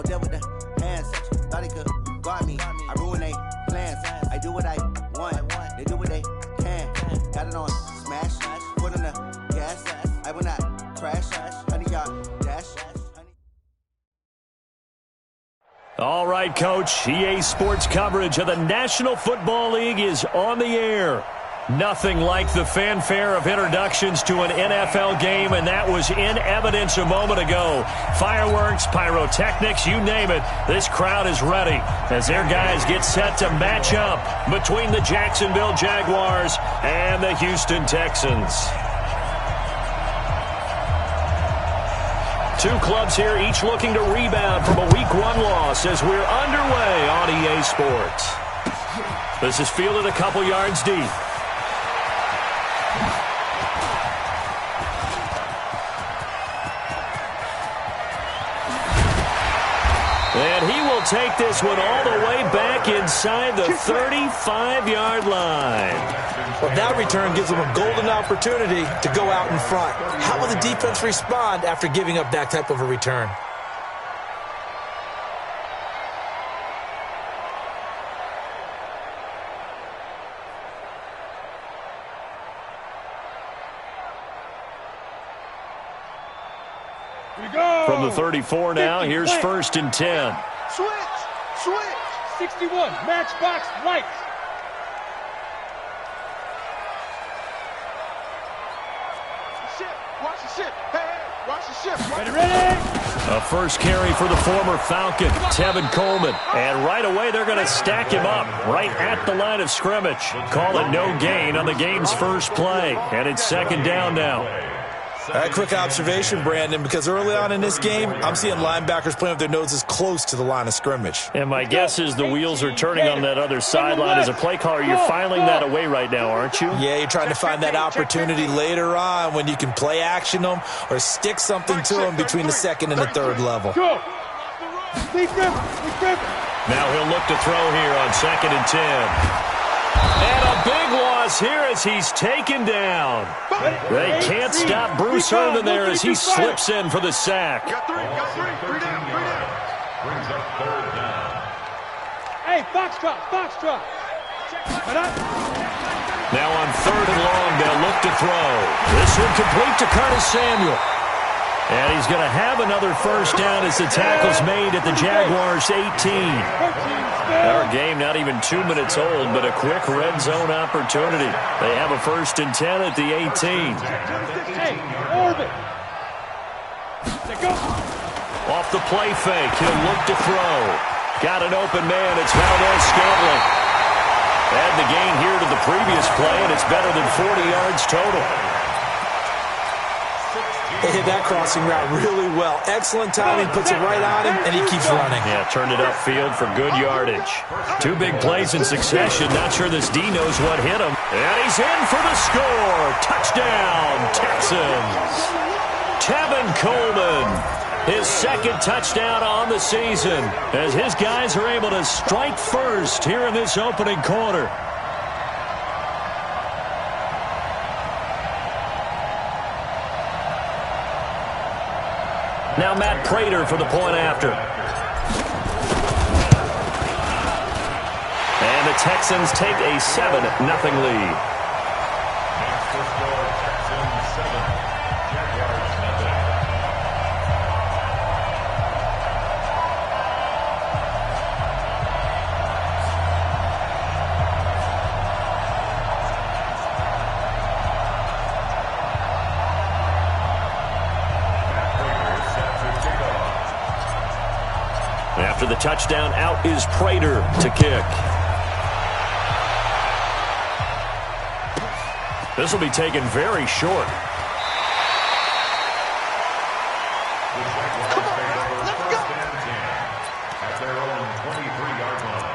there with the hands. Thought he could guard me. I ruin they plans. I do what I want. They do what they can. Got it on smash. Put on the gas. I will not crash. 100-yard dash. All right, Coach. EA Sports coverage of the National Football League is on the air. Nothing like the fanfare of introductions to an NFL game, and that was in evidence a moment ago. Fireworks, pyrotechnics, you name it. This crowd is ready as their guys get set to match up between the Jacksonville Jaguars and the Houston Texans. Two clubs here, each looking to rebound from a Week 1 loss as we're underway on EA Sports. This is fielded a couple yards deep. And he will take this one all the way back inside the 35-yard line. Well, that return gives them a golden opportunity to go out in front. How will the defense respond after giving up that type of a return? From the 34 now, here's 1st and 10. Switch! 61, matchbox lights. Watch the ship. Hey, watch the ship. Ready? A first carry for the former Falcon, Tevin Coleman. And right away, they're going to stack him up right at the line of scrimmage. Call it no gain on the game's first play. And it's 2nd down now. A quick observation, Brandon, because early on in this game, I'm seeing linebackers playing with their noses close to the line of scrimmage. And my guess is the wheels are turning on that other sideline. As a play caller, you're filing that away right now, aren't you? Yeah, you're trying to find that opportunity later on when you can play action them or stick something to them between the 2nd and the 3rd level. Now he'll look to throw here on 2nd and 10. And a big loss here as he's taken down. They can't stop Bruce Irvin there as he slips in for the sack. Got three down. Hey, Foxtrot. Now on 3rd and long, they'll look to throw. This one complete to Curtis Samuel. And he's going to have another first down as the tackle's made at the Jaguars' 18. Our game not even 2 minutes old, but a quick red zone opportunity. They have a 1st and 10 at the 18. Off the play fake, he'll look to throw. Got an open man, it's Valdez-Scantling. Add the gain here to the previous play, and it's better than 40 yards total. They hit that crossing route really well. Excellent timing, puts it right on him, and he keeps running. Yeah, turned it upfield for good yardage. 2 big plays in succession. Not sure this D knows what hit him. And he's in for the score. Touchdown, Texans. Tevin Coleman, his 2nd touchdown on the season, as his guys are able to strike first here in this opening quarter. Now Matt Prater for the point after. And the Texans take a 7-0 lead. After the touchdown, out is Prater to kick. This will be taken very short. At their own 23-yard line.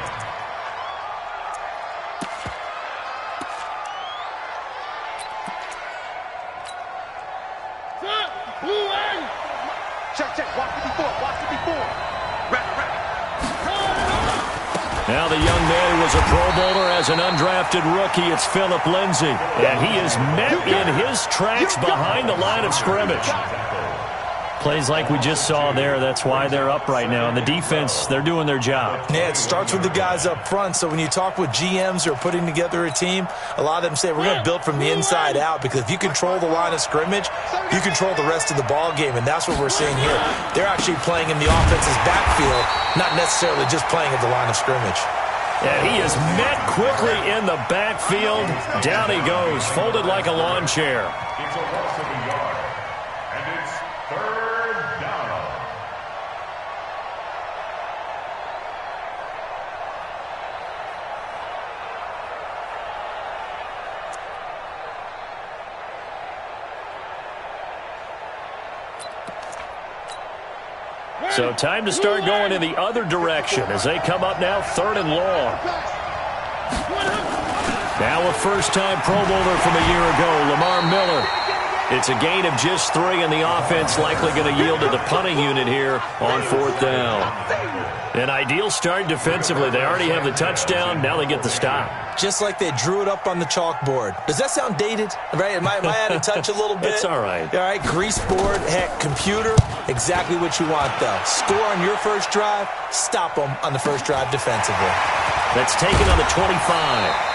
Check. Watch it before. Now the young man who was a Pro Bowler as an undrafted rookie, it's Phillip Lindsay. And he is met in his tracks behind the line of scrimmage. Plays like we just saw there, that's why they're up right now. And the defense, they're doing their job. Yeah, it starts with the guys up front. So when you talk with GMs who are putting together a team, a lot of them say we're going to build from the inside out, because if you control the line of scrimmage, you control the rest of the ball game, and that's what we're seeing here. They're actually playing in the offense's backfield, not necessarily just playing at the line of scrimmage. And he is met quickly in the backfield. Down he goes, folded like a lawn chair. It's a loss of a yard. And it's third down. So time to start going in the other direction as they come up now, 3rd and long. Now a first-time Pro Bowler from a year ago, Lamar Miller. It's a gain of just 3, and the offense likely going to yield to the punting unit here on 4th down. An ideal start defensively. They already have the touchdown. Now they get the stop. Just like they drew it up on the chalkboard. Does that sound dated? Right? Am I out of touch a little bit? It's all right. All right, grease board, heck, computer, exactly what you want, though. Score on your first drive, stop them on the first drive defensively. That's taken on the 25.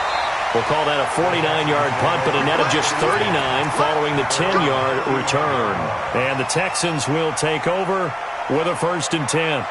We'll call that a 49-yard punt, but a net of just 39 following the 10-yard return. And the Texans will take over with a 1st and 10.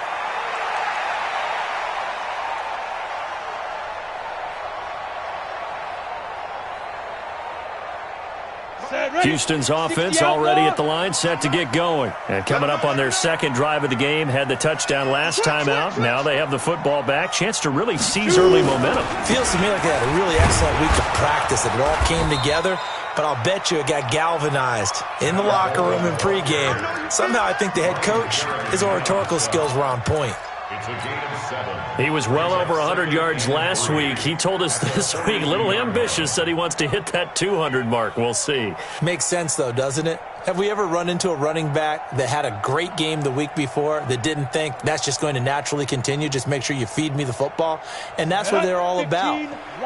Houston's offense already at the line, set to get going. And coming up on their 2nd drive of the game, had the touchdown last time out. Now they have the football back. Chance to really seize early momentum. Feels to me like they had a really excellent week of practice. It all came together, but I'll bet you it got galvanized in the locker room in pregame. Somehow I think the head coach, his oratorical skills were on point. It's a gain of 7. He was well over 100 yards last week. He told us this week, a little ambitious, said he wants to hit that 200 mark. We'll see. Makes sense, though, doesn't it? Have we ever run into a running back that had a great game the week before that didn't think that's just going to naturally continue? Just make sure you feed me the football. And that's what they're all about.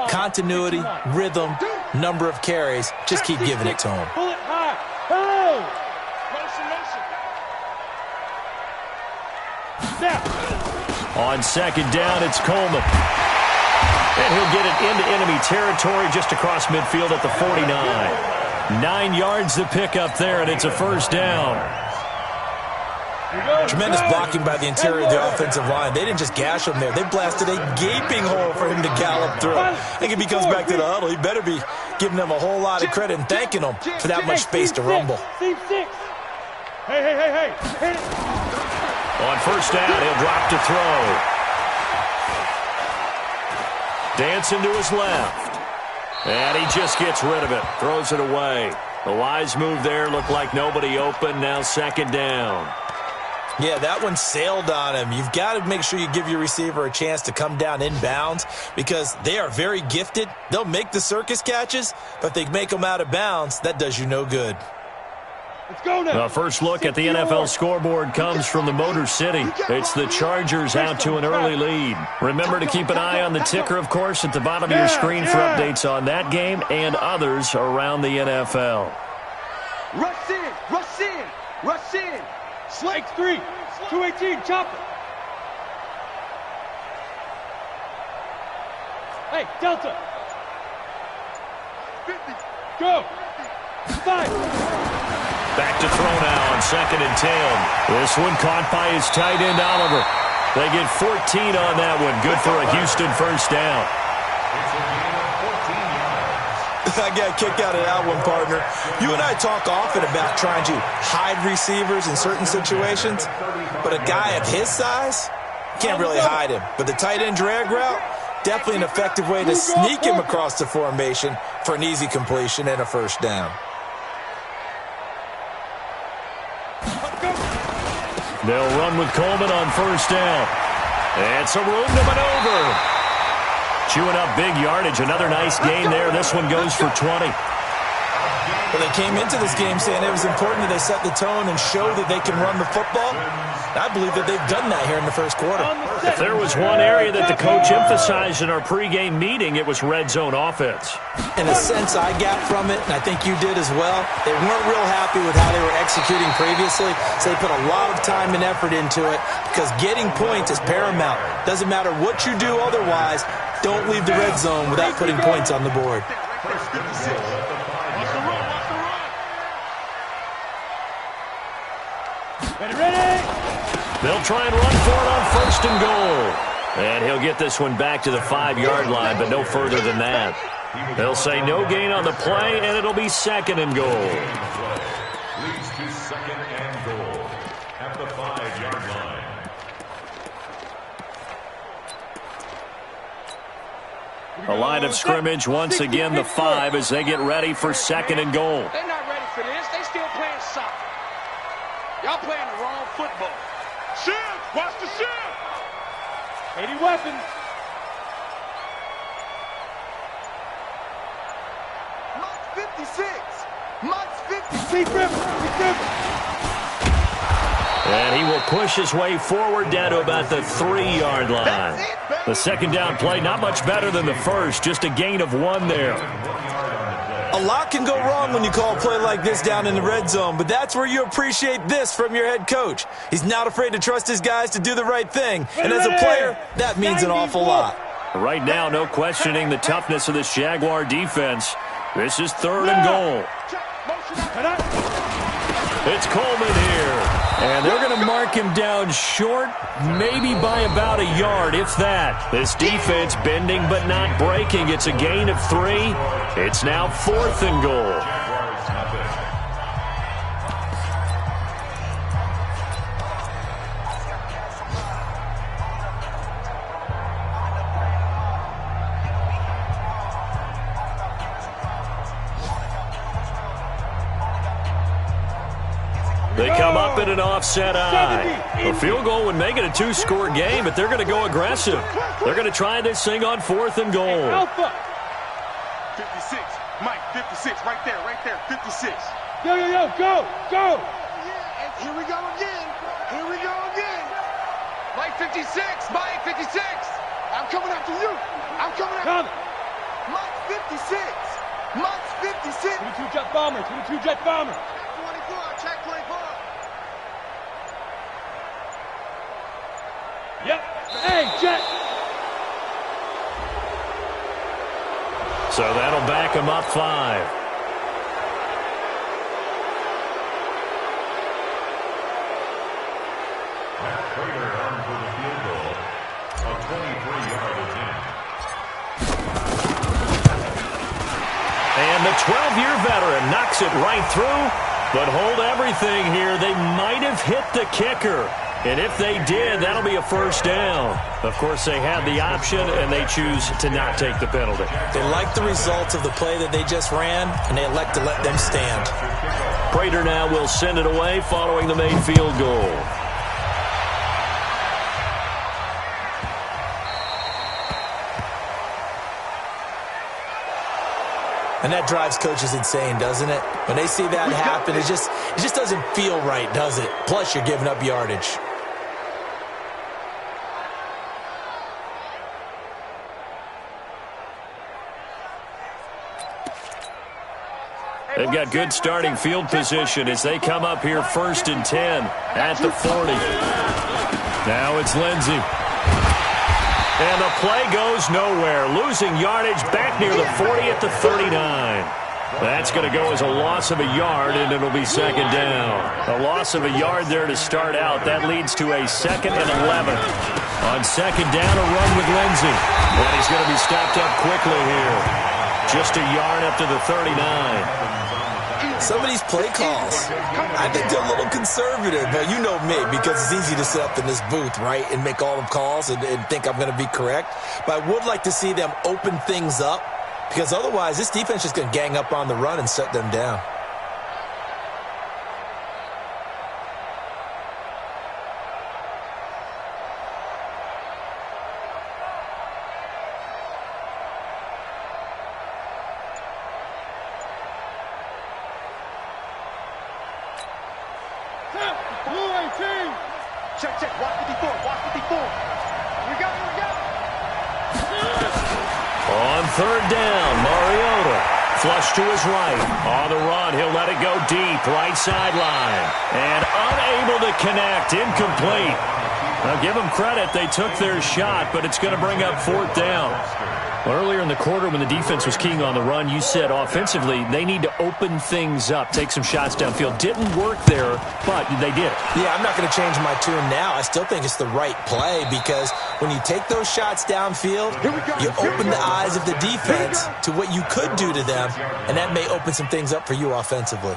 Continuity, rhythm, number of carries. Just keep giving it to them. Pull it high. Oh! Snap. On 2nd down, it's Coleman. And he'll get it into enemy territory just across midfield at the 49. 9 yards to pick up there, and it's a 1st down. Tremendous blocking by the interior of the offensive line. They didn't just gash him there. They blasted a gaping hole for him to gallop through. I think if he comes back to the huddle, he better be giving them a whole lot of credit and thanking them for that much space to rumble. Hey. On 1st down, he'll drop to throw. Dancing to his left. And he just gets rid of it. Throws it away. The wise move there. Looked like nobody open. Now 2nd down. Yeah, that one sailed on him. You've got to make sure you give your receiver a chance to come down inbounds because they are very gifted. They'll make the circus catches, but if they make them out of bounds, that does you no good. Let's go now. The first look at the NFL scoreboard comes from the Motor City. It's the Chargers out to an early lead. Remember to keep an eye on the ticker, of course, at the bottom of your screen for updates on that game and others around the NFL. Rush in. Slate 3. 218. Chop it. Hey, Delta. 50. Go. 5. Back to throw now on 2nd and 10. This one caught by his tight end, Oliver. They get 14 on that one. Good for a Houston 1st down. It's a gain of 14 yards. I got a kick out of that one, partner. You and I talk often about trying to hide receivers in certain situations, but a guy of his size, can't really hide him. But the tight end drag route, definitely an effective way to sneak him across the formation for an easy completion and a 1st down. They'll run with Coleman on 1st down. And some room to maneuver. Chewing up big yardage. Another nice gain there. This one goes for 20. Well, they came into this game saying it was important that they set the tone and show that they can run the football. I believe that they've done that here in the first quarter. If there was one area that the coach emphasized in our pregame meeting, it was red zone offense. In a sense, I got from it, and I think you did as well, they weren't real happy with how they were executing previously, so they put a lot of time and effort into it because getting points is paramount. Doesn't matter what you do otherwise, don't leave the red zone without putting points on the board. Ready? They'll try and run for it on 1st and goal. And he'll get this one back to the 5-yard line, but no further than that. They'll say no gain on the play, and it'll be 2nd and goal. Leads to 2nd and goal at the 5-yard line. A line of scrimmage once again, the 5, as they get ready for 2nd and goal. They're not ready for this. They still playing soccer. Y'all playing the wrong football. Shift! Watch the shift! 80 weapons. Mike 56. Mike 56. Deep river. And he will push his way forward down to about the 3-yard line. The 2nd down play, not much better than the first, just a gain of 1 there. A lot can go wrong when you call a play like this down in the red zone, but that's where you appreciate this from your head coach. He's not afraid to trust his guys to do the right thing, and as a player, that means an awful lot. Right now, no questioning the toughness of this Jaguar defense. This is 3rd and goal. It's Coleman here. And they're going to mark him down short, maybe by about a yard, if that. This defense bending but not breaking. It's a gain of 3. It's now 4th and goal. They come up in an offset eye. A field goal would make it a 2-score game, but they're going to go aggressive. They're going to try this thing on 4th and goal. Alpha. 56. Mike 56. Right there. 56. Yo, go. Here we go again. Mike 56. Mike 56. I'm coming after you. Come. Mike 56. Mike 56. 22 jet bomber. 24. Check 24. Yep. Hey, jet. So that'll back him up 5. Matt Prater on for the field goal. A 23-yard attempt. And the 12-year veteran knocks it right through. But hold everything here. They might have hit the kicker. And if they did, that'll be a 1st down. Of course, they had the option, and they choose to not take the penalty. They like the results of the play that they just ran, and they elect to let them stand. Prater now will send it away following the made field goal. And that drives coaches insane, doesn't it? When they see that happen, it just doesn't feel right, does it? Plus, you're giving up yardage. They've got good starting field position as they come up here 1st and 10 at the 40. Now it's Lindsey. And the play goes nowhere. Losing yardage back near the 40 at the 39. That's going to go as a loss of a yard, and it'll be 2nd down. A loss of a yard there to start out. That leads to a 2nd and 11. On 2nd down, a run with Lindsey. And he's going to be stopped up quickly here. Just a yard up to the 39. Some of these play calls, I think they're a little conservative. But you know me, because it's easy to sit up in this booth, right, and make all the calls and think I'm going to be correct. But I would like to see them open things up, because otherwise this defense is going to gang up on the run and shut them down. Check, check. Watch 54. Watch 54. Here we go. Here we go. On third down, Mariota. Flush to his right. On the run, he'll let it go deep. Right sideline. And unable to connect. Incomplete. Now, give them credit. They took their shot, but it's going to bring up fourth down. Earlier in the quarter when the defense was keying on the run, you said offensively they need to open things up, take some shots downfield. Didn't work there, but they did. Yeah, I'm not going to change my tune now. I still think it's the right play because when you take those shots downfield, you open the eyes of the defense to what you could do to them, and that may open some things up for you offensively.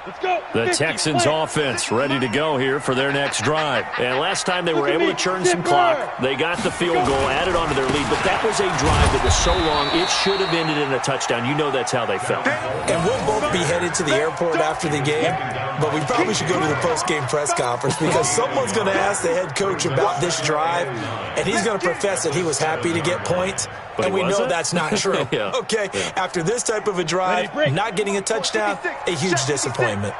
Let's go. The Texans offense ready to go here for their next drive. And last time they were able to churn some clock. They got the field goal, added on to their lead. But that was a drive that was so long, it should have ended in a touchdown. You know that's how they felt. And we'll both be headed to the airport after the game. But we probably should go to the post-game press conference because someone's going to ask the head coach about this drive. And he's going to profess that he was happy to get points. And we know that's not true. Yeah. Okay, after this type of a drive, not getting a touchdown, a huge disappointment.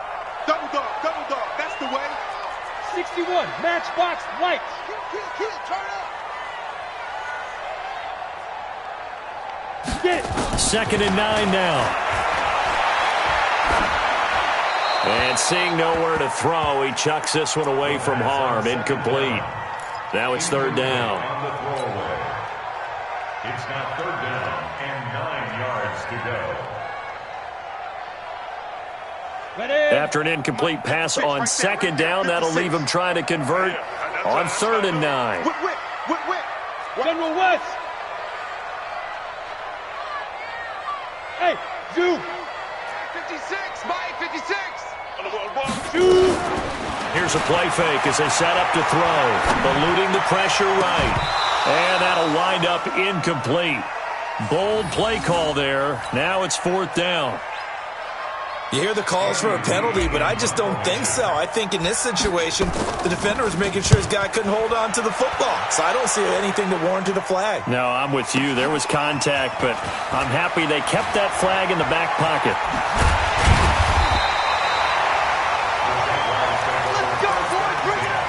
Double dog, that's the way. 61, matchbox lights. Kid, turn up. Get it. 2nd and 9 now. And seeing nowhere to throw, he chucks this one away from harm. Incomplete. Now it's third down. On the throwaway. It's now third down and 9 yards to go. After an incomplete pass on 2nd down, that'll leave him trying to convert on 3rd and 9. General West. Hey, Zoo. 56, Mike, 56. Zoo. Here's a play fake as they set up to throw. Eluding the pressure right. And that'll wind up incomplete. Bold play call there. Now it's 4th down. You hear the calls for a penalty, but I just don't think so. I think in this situation, the defender was making sure his guy couldn't hold on to the football. So I don't see anything that warranted a flag. No, I'm with you. There was contact, but I'm happy they kept that flag in the back pocket. Let's go, boys. Bring it up.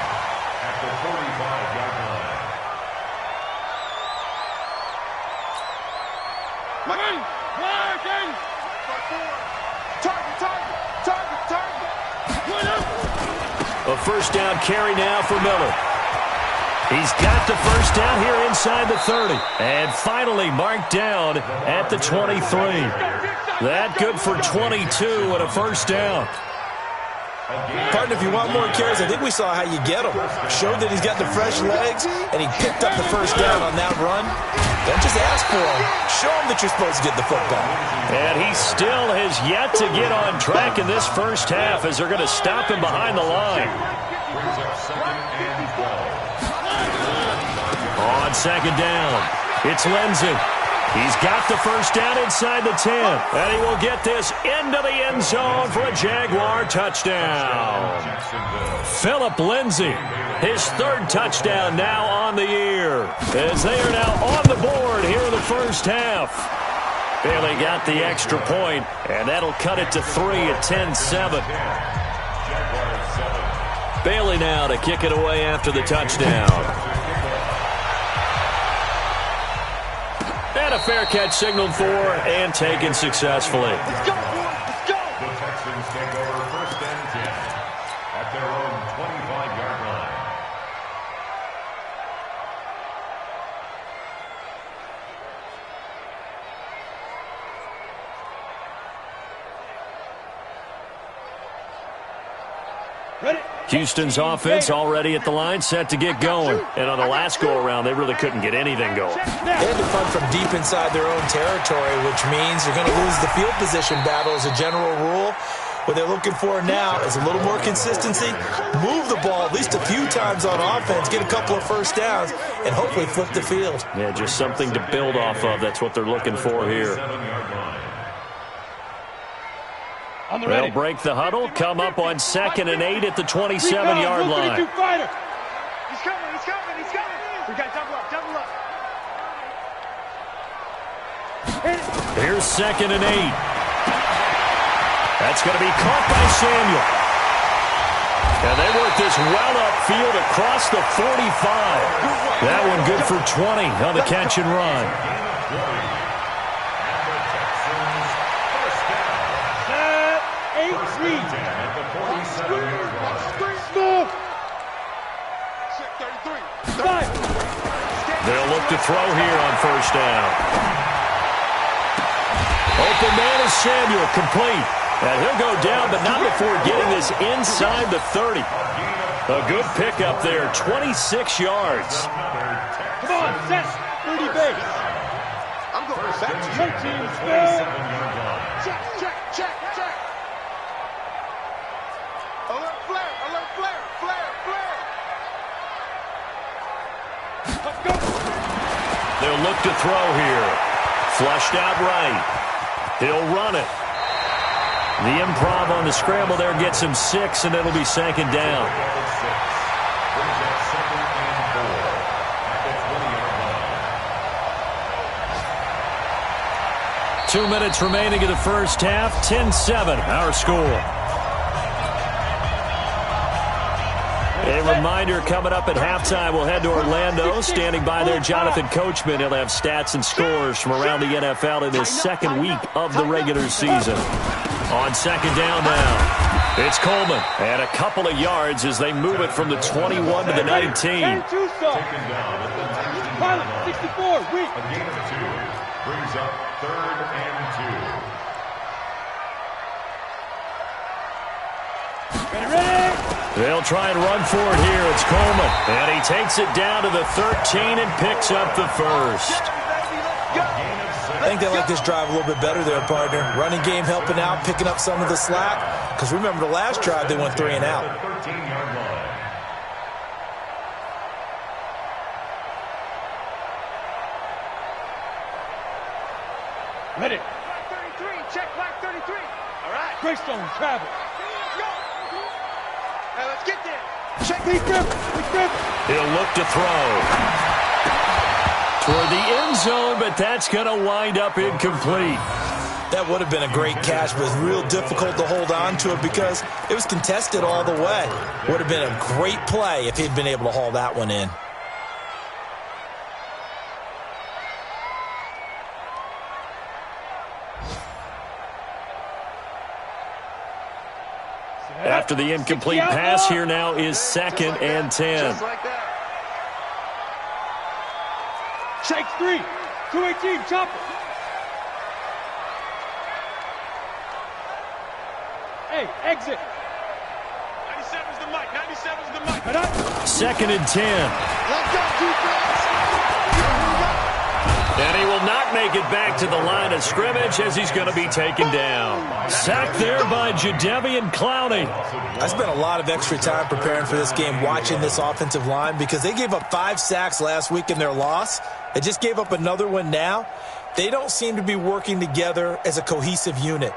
At the 45-yard line. Marking. Target. A first down carry now for Miller. He's got the first down here inside the 30. And finally marked down at the 23. That good for 22 and a first down. Partner, if you want more carries, I think we saw how you get him. Showed that he's got the fresh legs, and he picked up the first down on that run. Don't just ask for him. Show him that you're supposed to get the football. And he still has yet to get on track in this first half as they're going to stop him behind the line. Brings up 2nd and 12. On 2nd down, it's Lindsey. He's got the first down inside the 10. And he will get this into the end zone for a Jaguar touchdown. Phillip Lindsey, his 3rd touchdown now on the year. As they are now on the board here in the first half. Bailey got the extra point, and that'll cut it to 3 at 10-7. Bailey now to kick it away after the touchdown. And a fair catch signaled for and taken successfully. Let's go, boys. Let's go. The Texans take over 1st and 10 at their own 25-yard line. Ready. Houston's offense already at the line, set to get going. And on the last go-around, they really couldn't get anything going. They had to punt from deep inside their own territory, which means you're going to lose the field position battle as a general rule. What they're looking for now is a little more consistency, move the ball at least a few times on offense, get a couple of first downs, and hopefully flip the field. Yeah, just something to build off of. That's what they're looking for here. 7-yard line. They'll break the huddle, come up on 2nd and 8 at the 27-yard line. He's coming. We got double up. Here's 2nd and 8. That's going to be caught by Samuel. And they work this well upfield across the 45. That one good for 20 on the catch and run. 8-3. They'll look to throw here on first down. Open man is Samuel, complete. And he'll go down, but not before getting this inside the 30. A good pickup there, 26 yards. Come on, set, 30 base. I'm going back to Your team's fair. Check. Alert flare. Let's go. They'll look to throw here. Flushed out right. He'll run it. The improv on the scramble there gets him 6, and it'll be second down. 2 minutes remaining in the first half. 10-7, our score. A reminder, coming up at halftime, we'll head to Orlando. Standing by there, Jonathan Coachman. He'll have stats and scores from around the NFL in his second week of the regular season. On second down now, it's Coleman. And a couple of yards as they move it from the 21 to the 19. And Tucson. Pilot, 64, weak. A gain of 2 brings up 3rd and 2. Ready? They'll try and run for it here. It's Coleman. And he takes it down to the 13 and picks up the first. I think they like this drive a little bit better there, partner. Running game helping out, picking up some of the slack. Because remember the last drive, they went 3 and out. 13-yard line. Ready. Flag 33, check flag 33. All right. Greystone, travel. Let's go. Now let's get there. Check these dribble. He'll look to throw toward the end zone, but that's going to wind up incomplete. That would have been a great catch, but it's real difficult to hold on to it because it was contested all the way. Would have been a great play if he'd been able to haul that one in. After the incomplete pass, here now is 2nd and 10. Just like that. Shakes 3. 218, chopper. Hey, exit. 97's the mic. 97's the mic. Head up. 2nd and 10. Let's go, defense. And he will not make it back to the line of scrimmage as he's going to be taken down. Sacked there by Jadeveon Clowney. I spent a lot of extra time preparing for this game, watching this offensive line, because they gave up 5 sacks last week in their loss. They just gave up another one now. They don't seem to be working together as a cohesive unit.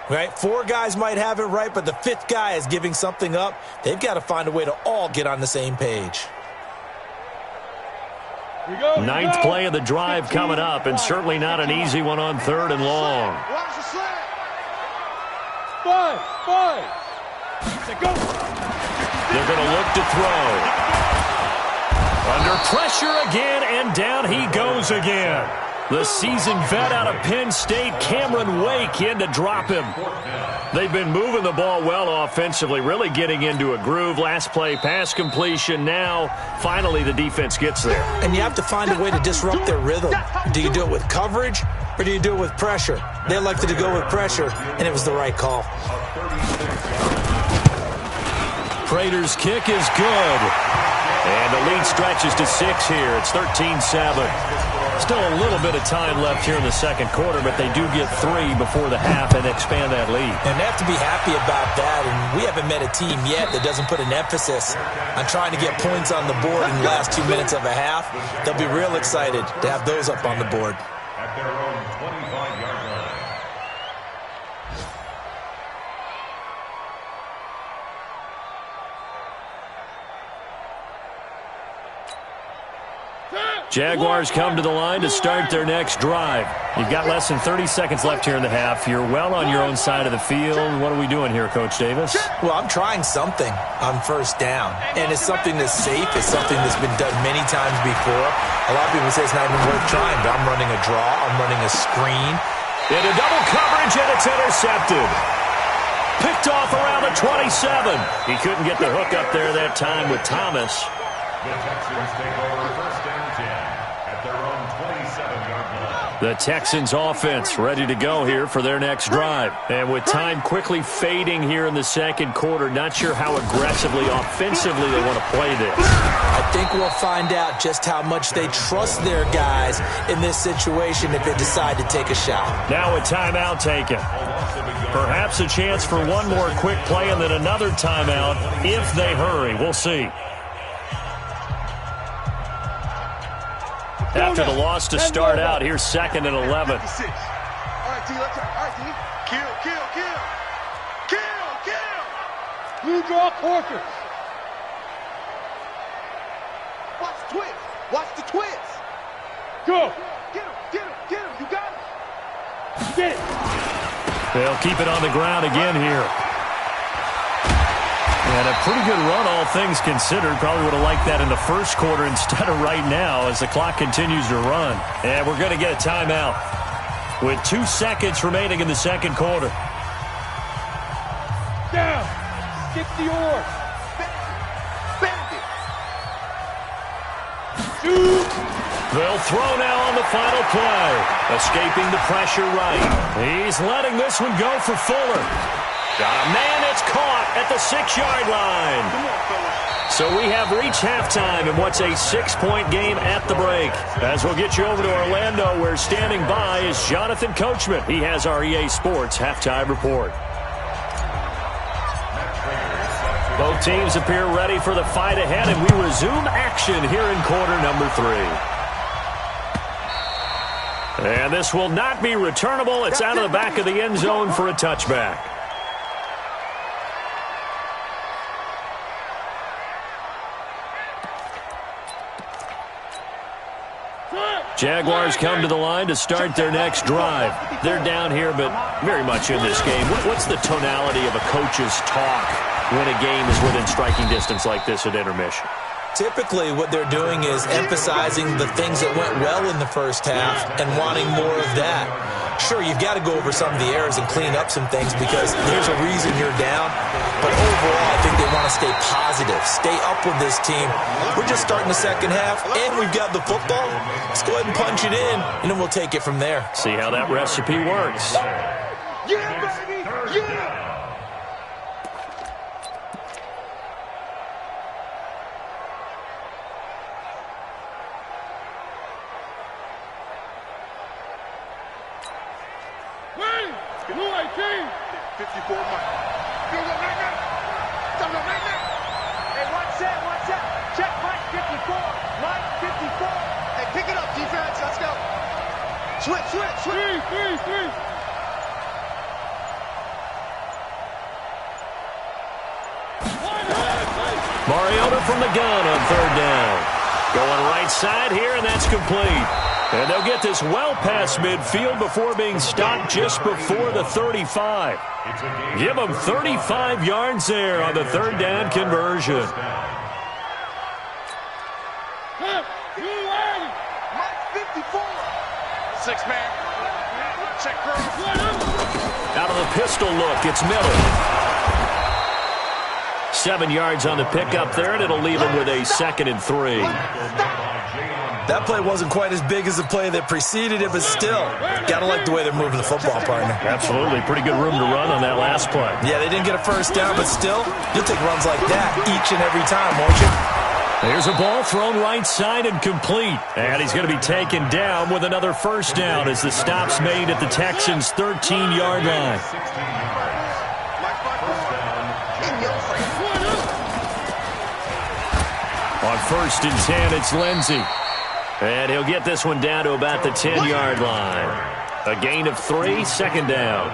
Right? 4 guys might have it right, but the 5th guy is giving something up. They've got to find a way to all get on the same page. Ninth play of the drive coming up, and certainly not an easy one on 3rd and long. Watch the slant. 5. Go. They're going to look to throw. Under pressure again, and down he goes again. The seasoned vet out of Penn State, Cameron Wake, in to drop him. They've been moving the ball well offensively, really getting into a groove. Last play, pass completion. Now, finally, the defense gets there. And you have to find a way to disrupt their rhythm. Do you do it with coverage, or do you do it with pressure? They elected to go with pressure, and it was the right call. Prater's kick is good. And the lead stretches to 6 here. It's 13-7. Still a little bit of time left here in the second quarter, but they do get 3 before the half and expand that lead. And they have to be happy about that. And we haven't met a team yet that doesn't put an emphasis on trying to get points on the board in the last 2 minutes of a half. They'll be real excited to have those up on the board. At their own 25-yard line. Jaguars come to the line to start their next drive. You've got less than 30 seconds left here in the half. You're well on your own side of the field. What are we doing here, Coach Davis? Well, I'm trying something on first down, and it's something that's safe. It's something that's been done many times before. A lot of people say it's not even worth trying, but I'm running a draw. I'm running a screen. Into double coverage, and it's intercepted. Picked off around the 27. He couldn't get the hook up there that time with Thomas. The Texans take over first down 10 at their own 27-yard line. The Texans offense ready to go here for their next drive. And with time quickly fading here in the second quarter, not sure how aggressively, offensively they want to play this. I think we'll find out just how much they trust their guys in this situation if they decide to take a shot. Now a timeout taken. Perhaps a chance for one more quick play and then another timeout if they hurry. We'll see. After the loss to start out, here's 2nd and 11. All right, D, let's go. All right, D. Kill. Blue draw quarters. Watch the twist. Watch the twist. Go. Get him. You got it. Get it. They'll keep it on the ground again here. And a pretty good run, all things considered. Probably would have liked that in the first quarter instead of right now as the clock continues to run. And we're going to get a timeout with 2 seconds remaining in the second quarter. Down. Stick the oar. Bend it. Shoot. They'll throw now on the final play. Escaping the pressure right. He's letting this one go for Fuller. Got a man that's caught at the 6-yard line. So we have reached halftime in what's a 6-point game at the break. As we'll get you over to Orlando, where standing by is Jonathan Coachman. He has our EA Sports halftime report. Both teams appear ready for the fight ahead, and we resume action here in quarter number 3. And this will not be returnable. It's out of the back of the end zone for a touchback. Jaguars come to the line to start their next drive. They're down here, but very much in this game. What's the tonality of a coach's talk when a game is within striking distance like this at intermission? Typically, what they're doing is emphasizing the things that went well in the first half and wanting more of that. Sure, you've got to go over some of the errors and clean up some things because there's a reason you're down. But overall, I think they want to stay positive, stay up with this team. We're just starting the second half, and we've got the football. Let's go ahead and punch it in, and then we'll take it from there. See how that recipe works. Yeah, baby. Yeah. Blue 18. 54 Mike. Go, right now. Hey, watch that. Check Mike 54. Mike 54. Hey, pick it up, defense. Let's go. Switch. Three. Mariota from the gun on third down. Going right side here, and that's complete. And they'll get this well past midfield before being stopped just before the 35. Give them 35 yards there on the third down conversion. Mike 54. 6-man. Check curve. Out of the pistol look, it's Miller. 7 yards on the pickup there, and it'll leave him with a 2nd and 3. That play wasn't quite as big as the play that preceded it, but still, got to like the way they're moving the football, partner. Absolutely. Pretty good room to run on that last play. Yeah, they didn't get a first down, but still, you'll take runs like that each and every time, won't you? There's a ball thrown right side and complete. And he's going to be taken down with another first down as the stop's made at the Texans' 13-yard line. On 1st and 10, it's Lindsey. And he'll get this one down to about the 10-yard line. A gain of 3, 2nd down.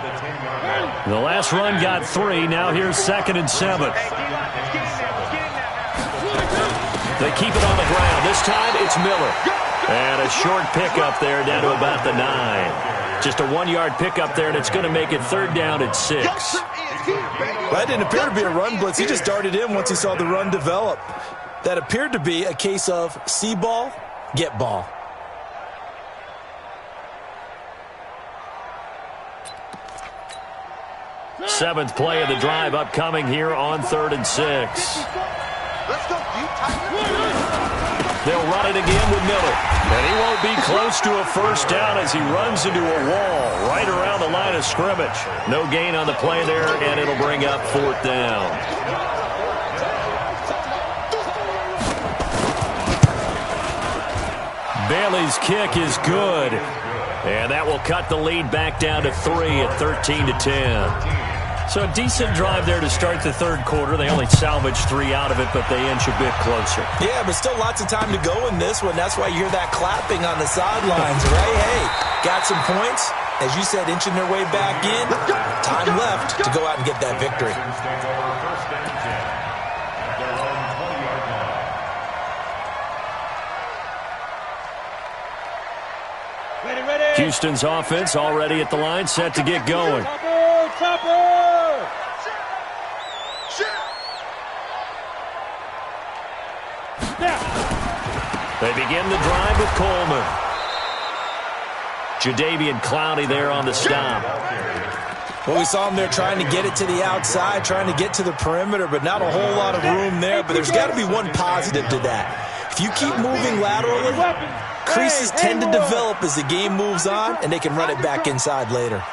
The last run got 3. Now here's 2nd and 7. They keep it on the ground. This time it's Miller. And a short pickup there down to about the 9. Just a 1-yard pickup there, and it's going to make it 3rd down and 6. Well, that didn't appear to be a run blitz. He just darted in once he saw the run develop. That appeared to be a case of see ball, get ball. Seventh play of the drive upcoming here on 3rd and 6. Let's go, They'll run it again with Miller. And he won't be close to a 1st down as he runs into a wall right around the line of scrimmage. No gain on the play there, and it'll bring up 4th down. Bailey's kick is good. And that will cut the lead back down to 3 at 13-10. So a decent drive there to start the 3rd quarter. They only salvaged 3 out of it, but they inch a bit closer. Yeah, but still lots of time to go in this one. That's why you hear that clapping on the sidelines, right? Hey, got some points. As you said, inching their way back in. Time left to go out and get that victory. Houston's offense already at the line, set to get going. They begin the drive with Coleman. Jadeveon Clowney there on the stop. Well, we saw him there trying to get it to the outside, trying to get to the perimeter, but not a whole lot of room there. But there's got to be one positive to that. If you keep moving laterally, creases tend to develop as the game moves on, and they can run it back inside later.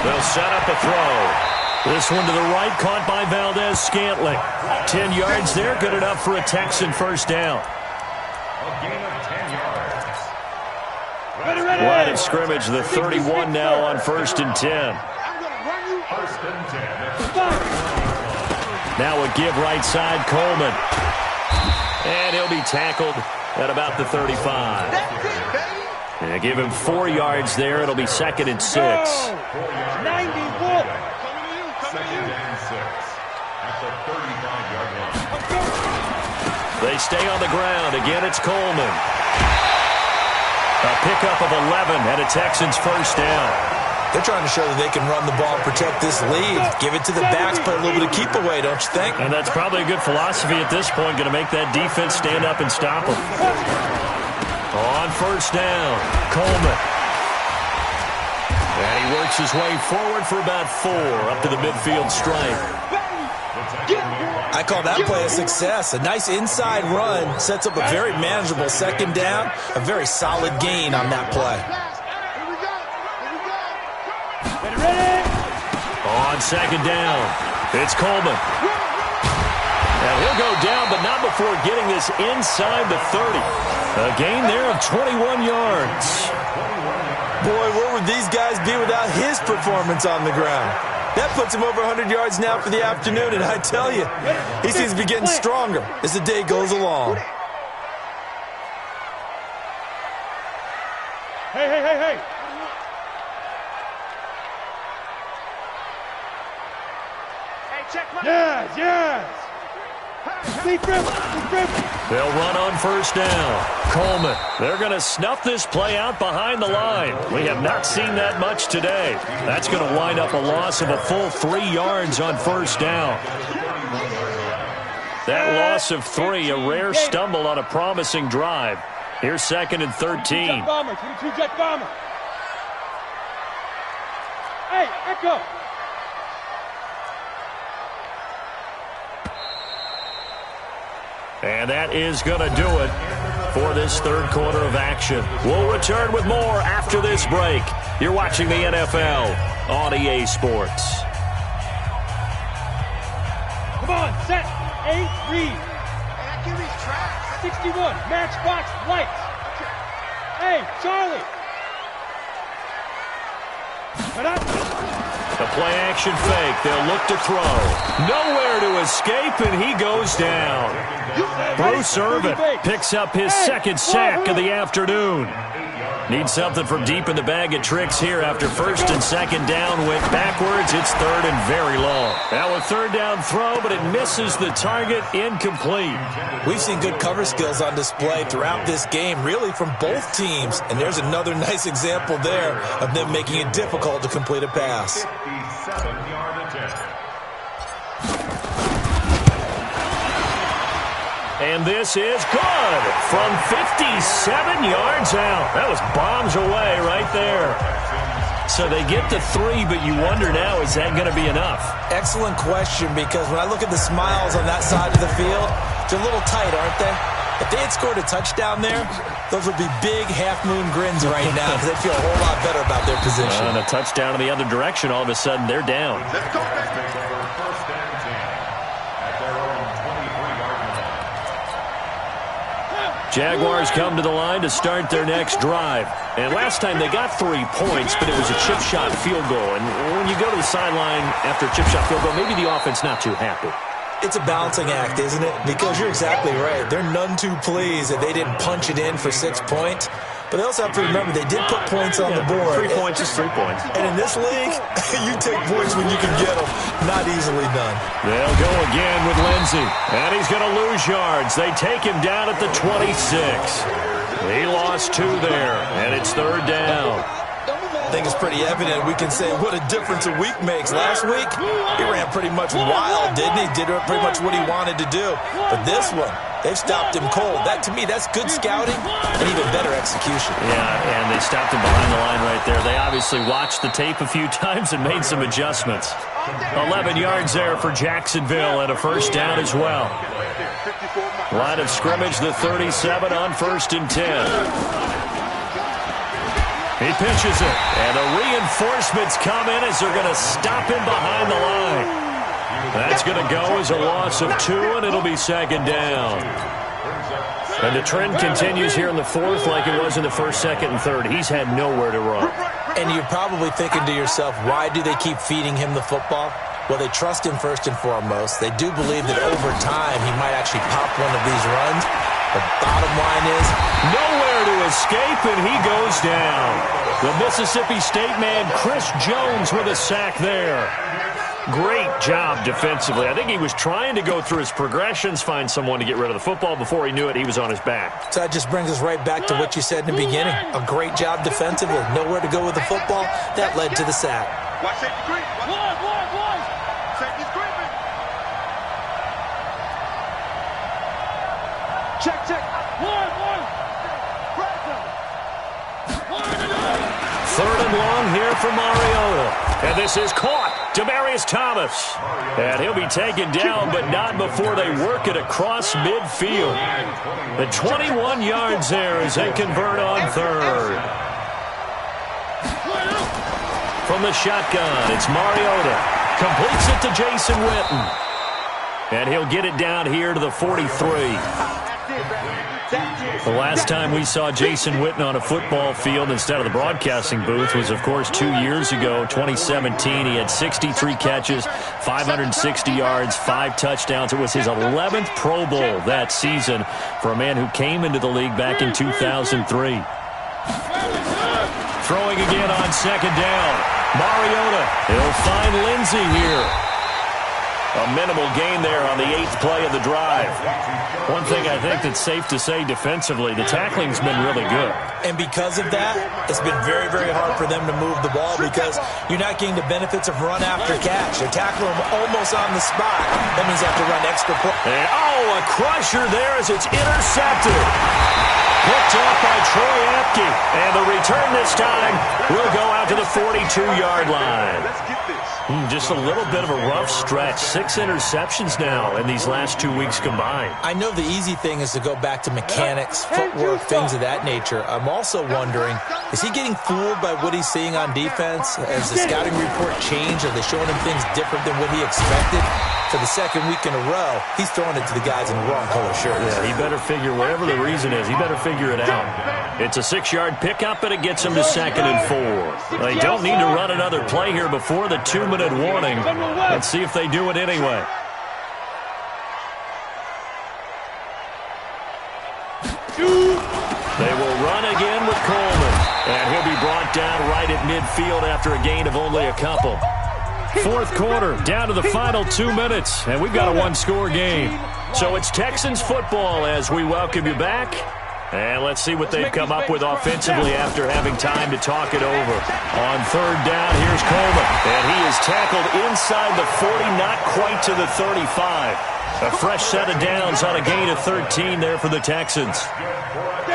They'll set up a throw. This one to the right, caught by Valdez-Scantling. 10 yards there, good enough for a Texan 1st down. A gain of 10 yards. Line of scrimmage, the 31 now on 1st and 10. First and 10. Now a give right side, Coleman. And he'll be tackled at about the 35. And give him 4 yards there. It'll be 2nd and 6. 91. Second and 6 at the 35-yard line. They stay on the ground. Again, it's Coleman. A pickup of 11 and a Texans 1st down. They're trying to show that they can run the ball, protect this lead. Give it to the backs, play a little bit of keep away, don't you think? And that's probably a good philosophy at this point, going to make that defense stand up and stop them. On 1st down, Coleman. And he works his way forward for about 4 up to the midfield stripe. I call that play a success. A nice inside run sets up a very manageable 2nd down. A very solid gain on that play. On 2nd down, it's Coleman. And he'll go down, but not before getting this inside the 30. A gain there of 21 yards. Boy, where would these guys be without his performance on the ground? That puts him over 100 yards now for the afternoon, and I tell you, he seems to be getting stronger as the day goes along. Hey. Yes. Deep grip. They'll run on 1st down. Coleman. They're going to snuff this play out behind the line. We have not seen that much today. That's going to wind up a loss of a full 3 yards on 1st down. That loss of 3, a rare stumble on a promising drive. Here's 2nd and 13. Jet bomber, 22 jet bomber. Hey, Echo. And that is going to do it for this 3rd quarter of action. We'll return with more after this break. You're watching the NFL on EA Sports. Come on, set, 8, read. Hey, that kid reads track. 61, matchbox, lights. Hey, Charlie. The play-action fake. They'll look to throw. Nowhere to escape, and he goes down. Bruce Irvin picks up his 2nd sack of the afternoon. Need something from deep in the bag of tricks here after first and second down went backwards. It's third and very long. Now a third down throw, but it misses the target. Incomplete. We've seen good cover skills on display throughout this game, really from both teams. And there's another nice example there of them making it difficult to complete a pass. 57-yard attempt. And this is good from 57 yards out. That was bombs away right there. So they get the 3, but you wonder now, is that going to be enough? Excellent question, because when I look at the smiles on that side of the field, they're a little tight, aren't they? If they had scored a touchdown there, those would be big half-moon grins right now because they feel a whole lot better about their position. And a touchdown in the other direction, all of a sudden they're down. Let's go back. First and 10 at their own 23-yard line. Jaguars come to the line to start their next drive. And last time they got 3 points, but it was a chip shot field goal. And when you go to the sideline after a chip shot field goal, maybe the offense not too happy. It's a balancing act, isn't it? Because you're exactly right. They're none too pleased that they didn't punch it in for 6 points. But they also have to remember they did put points on the board. 3 points is 3 points. And in this league, you take points when you can get them. Not easily done. They'll go again with Lindsey. And he's going to lose yards. They take him down at the 26. He lost 2 there. And it's third down. I think it's pretty evident we can say what a difference a week makes. Last week, he ran pretty much wild, didn't he? Did pretty much what he wanted to do. But this one, they've stopped him cold. That, to me, that's good scouting and even better execution. Yeah, and they stopped him behind the line right there. They obviously watched the tape a few times and made some adjustments. 11 yards there for Jacksonville and a first down as well. Line of scrimmage, the 37 on first and 10. He pitches it, and the reinforcements come in as they're going to stop him behind the line. That's going to go as a loss of 2, and it'll be second down. And the trend continues here in the fourth like it was in the first, second, and third. He's had nowhere to run. And you're probably thinking to yourself, why do they keep feeding him the football? Well, they trust him first and foremost. They do believe that over time he might actually pop one of these runs. The bottom line is nowhere to escape, and he goes down. The Mississippi State man, Chris Jones, with a sack there. Great job defensively. I think he was trying to go through his progressions, find someone to get rid of the football. Before he knew it, he was on his back. So that just brings us right back to what you said in the beginning. A great job defensively. Nowhere to go with the football. That led to the sack. Watch safety green. One. Safety's creeping. Check. One. Third and long here for Mariota. And this is caught. Demaryius Thomas. And he'll be taken down, but not before they work it across midfield. The 21 yards there as they convert on third. From the shotgun, it's Mariota. Completes it to Jason Witten. And he'll get it down here to the 43. The last time we saw Jason Witten on a football field instead of the broadcasting booth was, of course, 2 years ago, 2017. He had 63 catches, 560 yards, 5 touchdowns. It was his 11th Pro Bowl that season for a man who came into the league back in 2003. Throwing again on second down. Mariota, he'll find Lindsey here. A minimal gain there on the 8th play of the drive. One thing I think that's safe to say defensively, the tackling's been really good. And because of that, it's been very, very hard for them to move the ball because you're not getting the benefits of run after catch. They tackle them almost on the spot. That means they have to run extra play. And, a crusher there as it's intercepted. Picked off by Troy Apke. And the return this time will go out to the 42-yard line. Let's get this. Just a little bit of a rough stretch. 6 interceptions now in these last 2 weeks combined. I know the easy thing is to go back to mechanics, footwork, things of that nature. I'm also wondering, is he getting fooled by what he's seeing on defense? Has the scouting report changed? Are they showing him things different than what he expected? For the second week in a row, he's throwing it to the guys in the wrong color shirts. Yeah, he better figure, whatever the reason is, he better figure it out. It's a 6-yard pickup, and it gets him to 2nd and 4. They don't need to run another play here before the 2-minute warning. Let's see if they do it anyway. They will run again with Coleman. And he'll be brought down right at midfield after a gain of only a couple. Fourth quarter, down to the final 2 minutes, and we've got a one-score game. So it's Texans football as we welcome you back. And let's see what they've come up with offensively after having time to talk it over. On third down, here's Coleman. And he is tackled inside the 40, not quite to the 35. A fresh set of downs on a gain of 13 there for the Texans.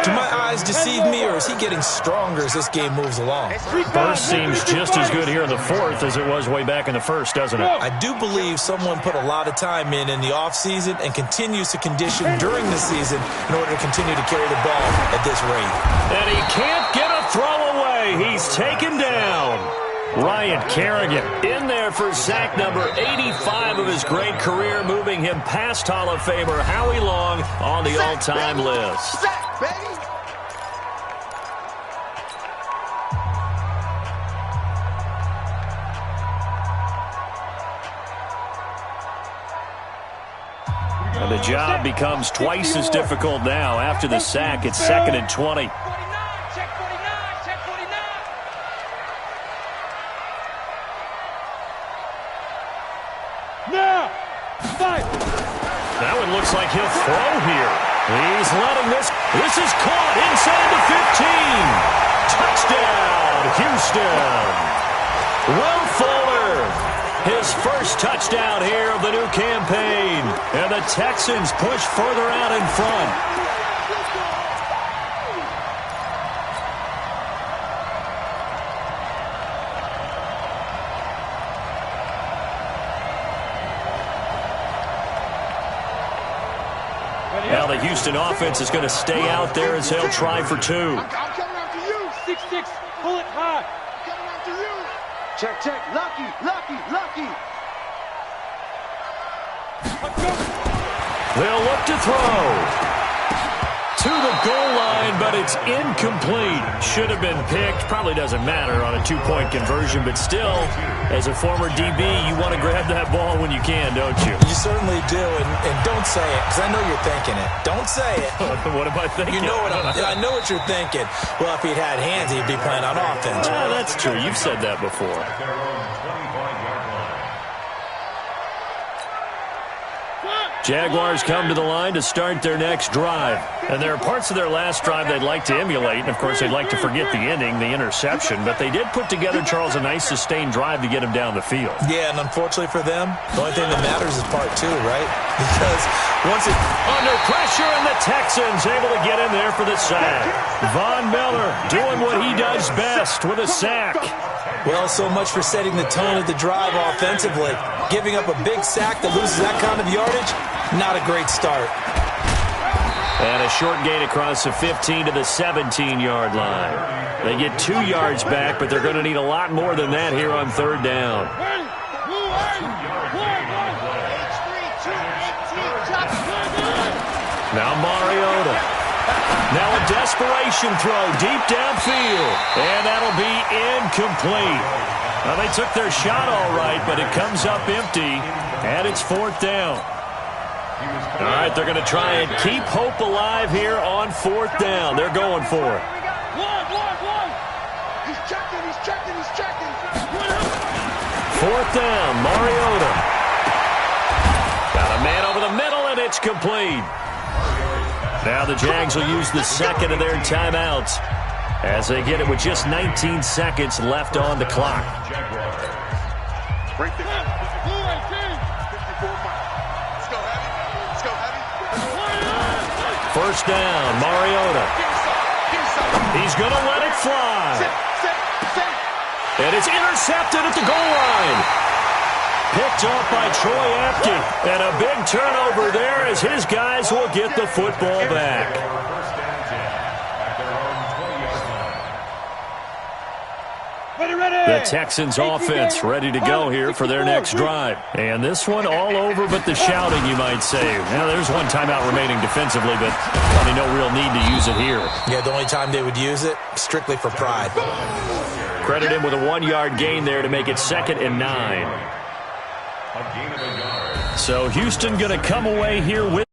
Do my eyes deceive me, or is he getting stronger as this game moves along? Burst seems just as good here in the fourth as it was way back in the first, doesn't it? I do believe someone put a lot of time in the offseason and continues to condition during the season in order to continue to carry the ball at this rate. And he can't get a throw away. He's taken down. Ryan Kerrigan in there for sack number 85 of his great career, moving him past Hall of Famer Howie Long on the all-time list. Sack, baby. And the job becomes twice as difficult now. After the sack, it's 2nd and 20. That one looks like he'll throw here. He's letting this. This is caught inside the 15. Touchdown, Houston. Will Fuller, his first touchdown here of the new campaign. And the Texans push further out in front. Now the Houston offense is going to stay out there as they'll try for two. I'm coming after you. 6'6", pull it high. I'm coming after you. Check, check. Lucky, lucky, lucky. They'll look to throw. To the goal line, but it's incomplete. Should have been picked. Probably doesn't matter on a two-point conversion, but still, as a former DB, you want to grab that ball when you can, don't you? You certainly do, and don't say it, because I know you're thinking it. Don't say it. What am I thinking? You know I know what you're thinking. Well, if he'd had hands, he'd be playing on offense. Ah, that's true. You've said that before. Jaguars come to the line to start their next drive. And there are parts of their last drive they'd like to emulate. And, of course, they'd like to forget the ending, the interception. But they did put together, Charles, a nice sustained drive to get him down the field. Yeah, and unfortunately for them, the only thing that matters is part two, right? Because once it... Under pressure, and the Texans able to get in there for the sack. Von Miller doing what he does best with a sack. Well, so much for setting the tone of the drive offensively. Giving up a big sack that loses that kind of yardage, not a great start. And a short gain across the 15 to the 17-yard line. They get 2 yards back, but they're going to need a lot more than that here on third down. Now Mariota. Now a desperation throw deep downfield. And that'll be incomplete. Well, they took their shot all right, but it comes up empty, and it's fourth down. All right, they're going to try and keep hope alive here on fourth down. They're going for it. He's checking, he's checking, he's checking. Fourth down, Mariota. Got a man over the middle, and it's complete. Now the Jags will use the second of their timeouts as they get it with just 19 seconds left on the clock. Right there. 54 miles. Let's go heavy. Let's go heavy. First down, Mariota. He's going to let it fly. And it's intercepted at the goal line. Picked off by Troy Apke. And a big turnover there as his guys will get the football back. The Texans offense ready to go here for their next drive. And this one all over but the shouting, you might say. Now, there's one timeout remaining defensively, but probably no real need to use it here. Yeah, the only time they would use it, strictly for pride. Credit him with a 1-yard gain there to make it 2nd and 9. So Houston going to come away here with